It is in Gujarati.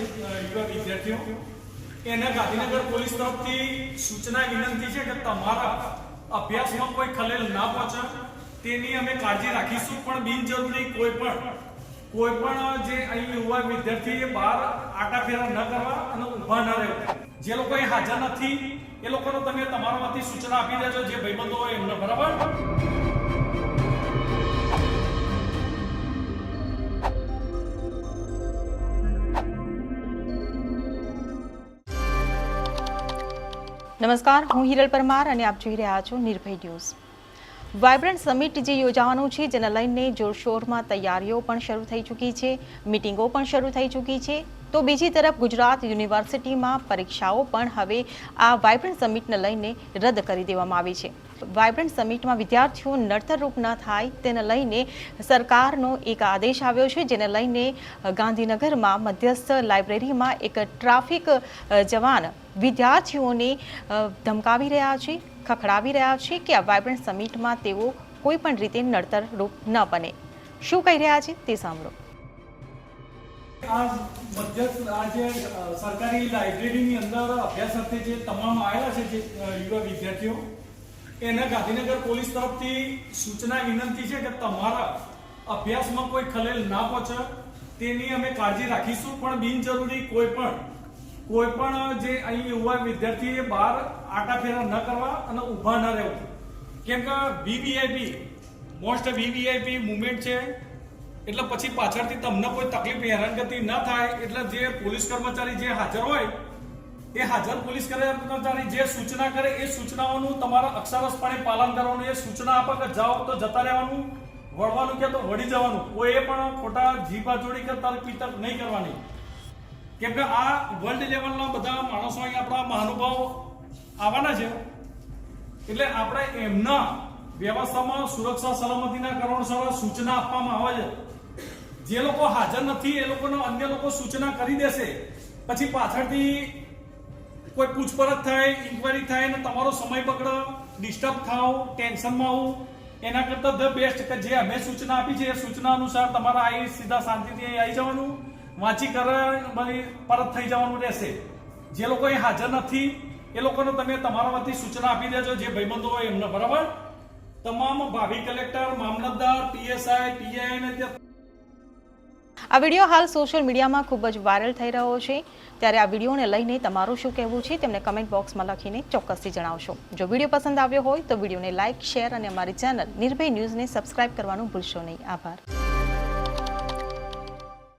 છે યુવા વિદ્યાર્થીઓ એને ગાંધીનગર પોલીસ તરફથી સૂચના વિનંતી છે કે તમારા અભ્યાસમાં કોઈ ખલેલ ના પહોંચે તેની અમે કાળજી રાખીશું, પણ બિનજરૂરી કોઈ પણ જે અહીં યુવા વિદ્યાર્થીએ બહાર આટાફેરા ન કરવા અને ઊભા ન રહેવા. જે લોકો અહીં હાજર નથી એ લોકોને તમે તમારામાંથી સૂચના આપી દેજો, જે ભાઈબંધો હોય એમને. બરાબર? નમસ્કાર, હું હિરલ પરમાર અને આપ જોઈ રહ્યા છો નિર્ભય ન્યૂઝ. વાયબ્રન્ટ સમિટ જે યોજાવાનું છે જેને લઈને જોરશોરમાં તૈયારીઓ પણ શરૂ થઈ ચૂકી છે, મિટિંગો પણ શરૂ થઈ ચૂકી છે. તો બીજી તરફ ગુજરાત યુનિવર્સિટીમાં પરીક્ષાઓ પણ હવે આ વાયબ્રન્ટ સમિટને લઈને રદ કરી દેવામાં આવી છે. વાયબ્રન્ટ સમિટમાં વિદ્યાર્થીઓ નડતરરૂપ ન થાય તેને લઈને સરકારનો એક આદેશ આવ્યો છે, જેને લઈને ગાંધીનગરમાં મધ્યસ્થ લાઇબ્રેરીમાં એક ટ્રાફિક જવાન વિદ્યાર્થીઓને ધમકાવી રહ્યા છે, ખખડાવી રહ્યા છે કે આ વાયબ્રન્ટ સમિટમાં તેઓ કોઈ પણ રીતે નડતરરૂપ ન બને. શું કહી રહ્યા છે તે સાંભળો. આજે સરકારી લાઇબ્રેરીની અંદર અભ્યાસાર્થે જે તમામ આવેલા છે જે યુવા વિદ્યાર્થીઓ એને ગાંધીનગર પોલીસ તરફથી સૂચના વિનંતી છે કે તમારા અભ્યાસમાં કોઈ ખલેલ ના પહોંચે તેની અમે કાળજી રાખીશું, પણ બિનજરૂરી કોઈ પણ જે અહીં યુવા વિદ્યાર્થીએ બહાર આટાફેરા ન કરવા અને ઊભા ન રહેવું. કેમ કે વીવીઆઈપી મોસ્ટ વીવીઆઈપી મુવમેન્ટ છે, એટલે પછી પાછળથી તમને કોઈ તકલીફ હેરાનગતિ ન થાય. એટલે જે પોલીસ કર્મચારી જે હાજર હોય એ હાજર પોલીસ કર્મચારી જે સૂચના કરે એ સૂચનાઓનું તમારે અક્ષરશપણે પાલન કરવાનું. એ સૂચના આપે કે જાઓ તો જતા રહેવાનું, વળવાનું કે તો વળી જવાનું. કોઈ પણ ખોટા જીભાજોડી કે તર્ક વિતર્ક નહીં કરવાની. કેમ કે આ વર્લ્ડ લેવલના બધા માણસો અહીં આપણા મહાનુભાવો આવવાના છે, એટલે આપણે એમના વ્યવસ્થામાં સુરક્ષા સલામતીના કારણોસર સૂચના આપવામાં આવે છે. જે લોકો હાજર નથી એ લોકોને અન્ય લોકો સૂચના કરી દેશે, પછી પાછળથી કોઈ પૂછપરછ થાય, ઇન્ક્વાયરી થાય ને તમારો સમય બગડે, ડિસ્ટર્બ થાવ, ટેન્શનમાં આવું. એના કરતાં ધ બેસ્ટ કે જે અમે સૂચના આપી છે એ સૂચના અનુસાર તમારે આવી સીધા શાંતિથી આવી જવાનું, વાંચી કરે પરત થઈ જવાનું રહેશે. જે લોકો અહીં હાજર નથી એ લોકોને તમે તમારામાંથી સૂચના આપી દેજો, જે ભાઈબંધો હોય એમને. બરાબર? તમામ ભાવિ કલેક્ટર, મામલતદાર, પીએસઆઈ, પીઆઈ ને આ વિડીયો હાલ સોશિયલ મીડિયામાં ખૂબ જ વાયરલ થઈ રહ્યો છે, ત્યારે આ વિડીયોને લઈને તમારું શું કહેવું છે તેમને કમેન્ટ બોક્સમાં લખીને ચોક્કસથી જણાવશો. જો વિડીયો પસંદ આવ્યો હોય તો વિડીયોને લાઇક, શેર અને અમારી ચેનલ નિર્ભય ન્યૂઝને સબસ્ક્રાઇબ કરવાનું ભૂલશો નહીં. આભાર.